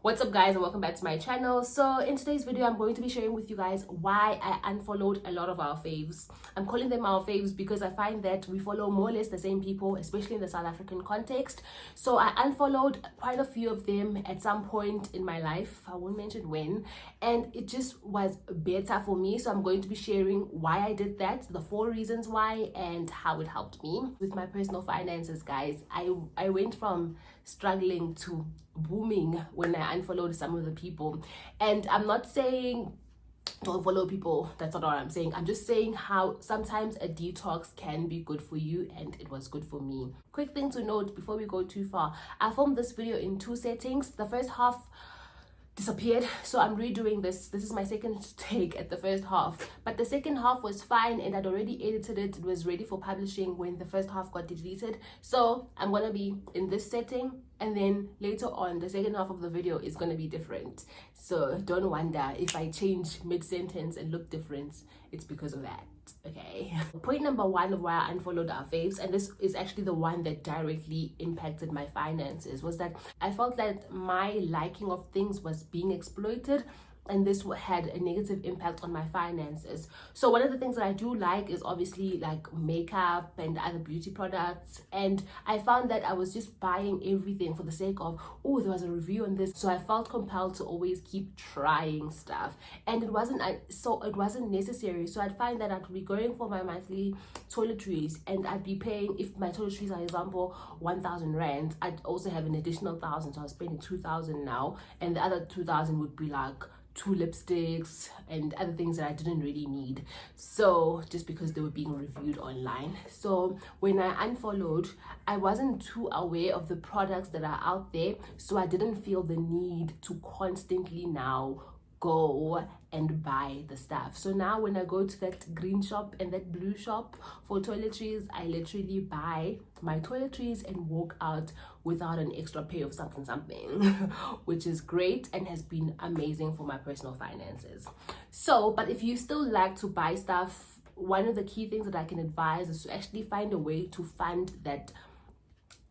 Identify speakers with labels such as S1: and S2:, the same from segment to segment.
S1: What's up guys, and welcome back to my channel. So in today's video I'm going to be sharing with you guys why I unfollowed a lot of our faves. I'm calling them our faves because I find that we follow more or less the same people, especially in the South African context. So I unfollowed quite a few of them at some point in my life. I won't mention when, and it just was better for me. So I'm going to be sharing why I did that, the 4 reasons why, and how it helped me with my personal finances. Guys, I went from struggling to booming when I unfollowed some of the people. And I'm not saying don't follow people, that's not what I'm saying. I'm just saying how sometimes a detox can be good for you, and it was good for me. Quick thing to note before we go too far, I filmed this video in 2 settings. The first half disappeared, so I'm redoing this is my second take at the first half, but the second half was fine and I'd already edited it. It was ready for publishing when the first half got deleted. So I'm gonna be in this setting, and then later on the second half of the video is gonna be different. So don't wonder if I change mid-sentence and look different, it's because of that. Okay, point number 1 of why I unfollowed our faves, and this is actually the one that directly impacted my finances, was that I felt that my liking of things was being exploited, and this had a negative impact on my finances. So one of the things that I do like is obviously like makeup and other beauty products, and I found that I was just buying everything for the sake of, oh, there was a review on this, so I felt compelled to always keep trying stuff, and it wasn't necessary. So I'd find that I'd be going for my monthly toiletries, and I'd be paying, if my toiletries are, for example, 1,000 rand, I'd also have an additional 1,000, so I was spending 2,000 now, and the other 2,000 would be like 2 lipsticks and other things that I didn't really need, so just because they were being reviewed online. So when I unfollowed, I wasn't too aware of the products that are out there, so I didn't feel the need to constantly now go and buy the stuff. So now when I go to that green shop and that blue shop for toiletries, I literally buy my toiletries and walk out without an extra pay of something which is great and has been amazing for my personal finances. So but if you still like to buy stuff, one of the key things that I can advise is to actually find a way to fund that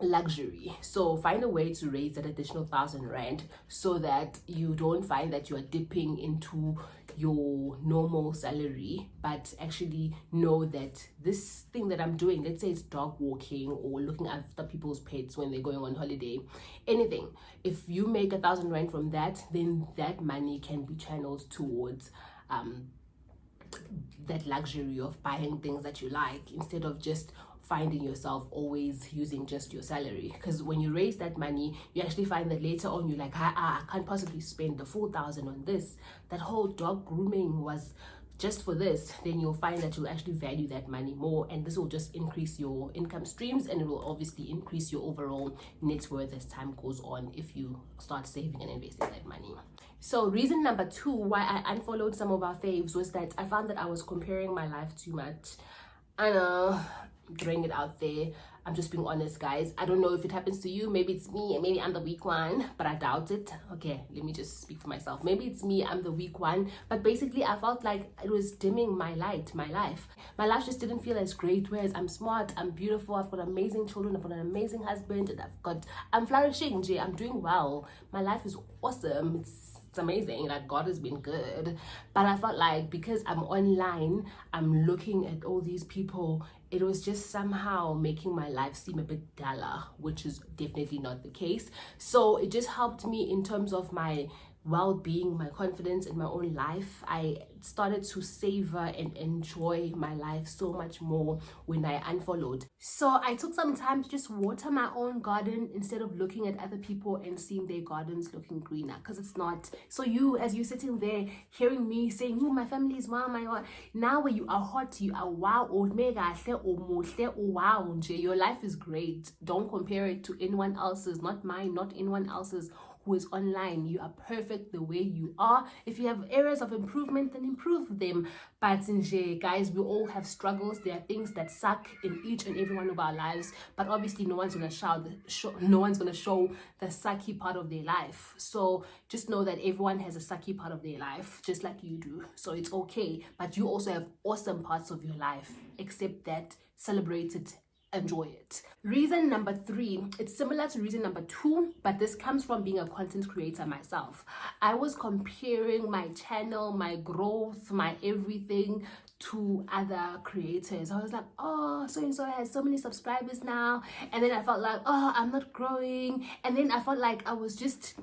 S1: luxury. So find a way to raise that additional 1,000 rand so that you don't find that you are dipping into your normal salary, but actually know that this thing that I'm doing, let's say it's dog walking or looking after people's pets when they're going on holiday, anything, if you make 1,000 rand from that, then that money can be channeled towards that luxury of buying things that you like, instead of just finding yourself always using just your salary. Because when you raise that money, you actually find that later on you're like, I can't possibly spend the 4,000 on this. That whole dog grooming was just for this. Then you'll find that you'll actually value that money more, and this will just increase your income streams, and it will obviously increase your overall net worth as time goes on if you start saving and investing that money. So reason number 2 why I unfollowed some of our faves was that I found that I was comparing my life too much. I know, throwing it out there, I'm just being honest, guys. I don't know if it happens to you. Maybe it's me and maybe I'm the weak one, but I doubt it. Okay, let me just speak for myself. Maybe it's me, I'm the weak one, but basically I felt like it was dimming my light, my life. My life just didn't feel as great, whereas I'm smart, I'm beautiful, I've got amazing children, I've got an amazing husband, and I'm flourishing, I'm doing well. My life is awesome. It's amazing, like God has been good. But I felt like because I'm online, I'm looking at all these people, it was just somehow making my life seem a bit duller, which is definitely not the case. So it just helped me in terms of my well-being, my confidence in my own life. I started to savor and enjoy my life so much more when I unfollowed. So I took some time to just water my own garden instead of looking at other people and seeing their gardens looking greener, because it's not. So you, as you're sitting there hearing me saying, oh, my family is wow, now when you are hot, you are wow, or mega, or mohle, or wow, your life is great. Don't compare it to anyone else's, not mine, not anyone else's who is online. You are perfect the way you are. If you have areas of improvement, then improve them. But guys, we all have struggles. There are things that suck in each and every one of our lives, but obviously no one's gonna show the sucky part of their life. So just know that everyone has a sucky part of their life, just like you do. So it's okay, but you also have awesome parts of your life. Accept that, celebrate it, enjoy it. Reason number 3, it's similar to reason number 2, but this comes from being a content creator myself. I was comparing my channel, my growth, my everything to other creators. I was like, oh, so and so has so many subscribers now, and then I felt like, oh, I'm not growing, and then I felt like I was just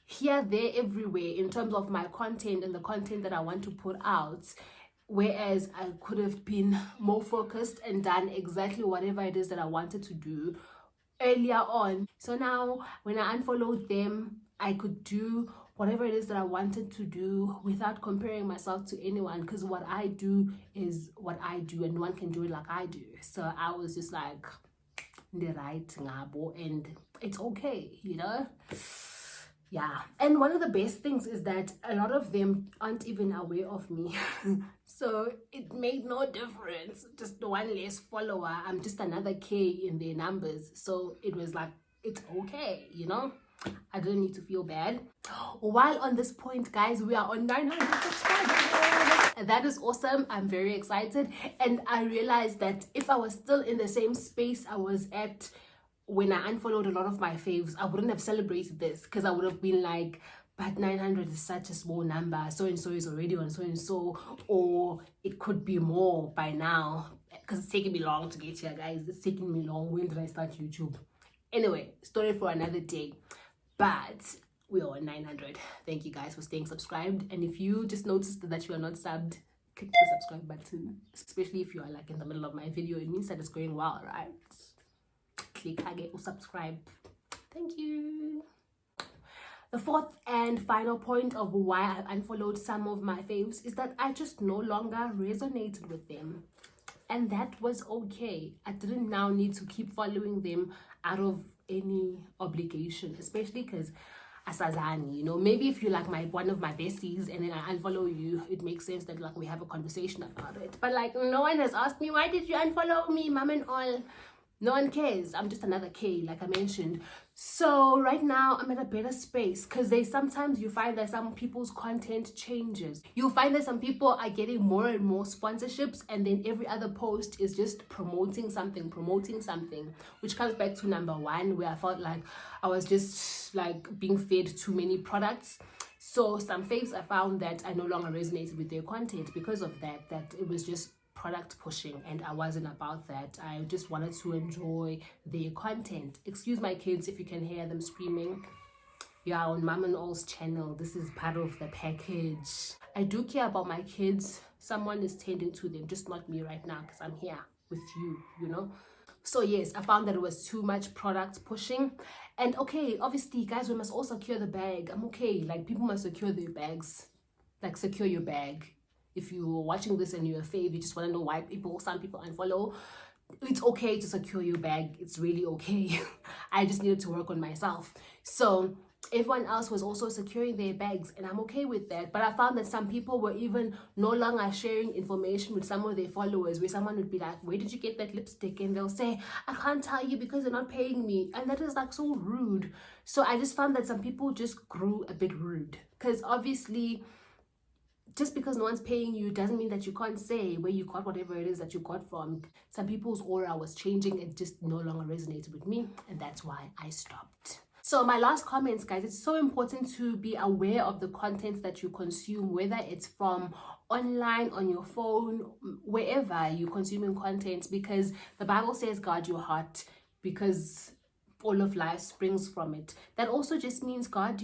S1: here, there, everywhere in terms of my content and the content that I want to put out. Whereas I could have been more focused and done exactly whatever it is that I wanted to do earlier on. So now when I unfollowed them, I could do whatever it is that I wanted to do without comparing myself to anyone, because what I do is what I do and no one can do it like I do. So I was just like, and it's okay, you know? Yeah, and one of the best things is that a lot of them aren't even aware of me. So it made no difference. Just one less follower. I'm just another K in their numbers. So it was like, it's okay, you know? I didn't need to feel bad. While on this point, guys, we are on 900 subscribers. That is awesome. I'm very excited. And I realized that if I was still in the same space I was at when I unfollowed a lot of my faves, I wouldn't have celebrated this, because I would have been like, but 900 is such a small number, so and so is already on so and so, or it could be more by now, because it's taking me long to get here, guys. It's taking me long. When did I start YouTube? Anyway, story for another day. But we are on 900. Thank you guys for staying subscribed, and if you just noticed that you are not subbed, click the subscribe button, especially if you are like in the middle of my video. It means that it's going well, right? Click or subscribe. Thank you. The 4th and final point of why I unfollowed some of my faves is that I just no longer resonated with them, and that was okay. I didn't now need to keep following them out of any obligation, especially because asazani, you know, maybe if you're like one of my besties and then I unfollow you, it makes sense that like we have a conversation about it. But like, no one has asked me, why did you unfollow me, mom and all? No one cares. I'm just another K, like I mentioned. So right now I'm at a better space, because sometimes you find that some people's content changes. You'll find that some people are getting more and more sponsorships, and then every other post is just promoting something, which comes back to number 1, where I felt like I was just like being fed too many products. So some faves, I found that I no longer resonated with their content because of that it was just product pushing, and I wasn't about that. I just wanted to enjoy their content. Excuse my kids if you can hear them screaming. Yeah, on Mom and All's channel, this is part of the package. I do care about my kids. Someone is tending to them, just not me right now, because I'm here with you, you know? So yes, I found that it was too much product pushing. And okay, obviously, guys, we must all secure the bag. I'm okay. Like, people must secure their bags. Like, secure your bag. If you're watching this and you're a fave, you just want to know why some people unfollow, it's okay to secure your bag. It's really okay. I just needed to work on myself. So everyone else was also securing their bags, and I'm okay with that. But I found that some people were even no longer sharing information with some of their followers, where someone would be like, where did you get that lipstick? And they'll say, I can't tell you because they're not paying me. And that is like so rude. So I just found that some people just grew a bit rude, because obviously just because no one's paying you doesn't mean that you can't say where you got whatever it is that you got from. Some people's aura was changing and just no longer resonated with me, and that's why I stopped. So my last comments, guys, it's so important to be aware of the content that you consume, whether it's from online, on your phone, wherever you're consuming content, because the Bible says guard your heart, because all of life springs from it. That also just means guard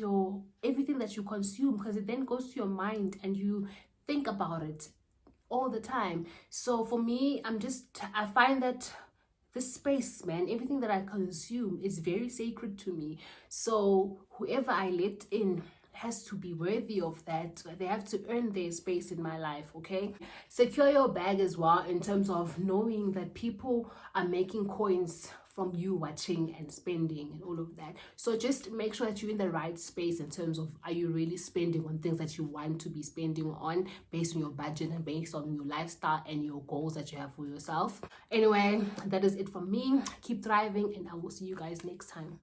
S1: everything that you consume, because it then goes to your mind and you think about it all the time. So for me, I find that this space, man, everything that I consume is very sacred to me. So whoever I let in has to be worthy of that. They have to earn their space in my life, okay? Secure your bag as well, in terms of knowing that people are making coins from you watching and spending and all of that. So just make sure that you're in the right space in terms of, are you really spending on things that you want to be spending on based on your budget and based on your lifestyle and your goals that you have for yourself. Anyway, that is it from me. Keep thriving, and I will see you guys next time.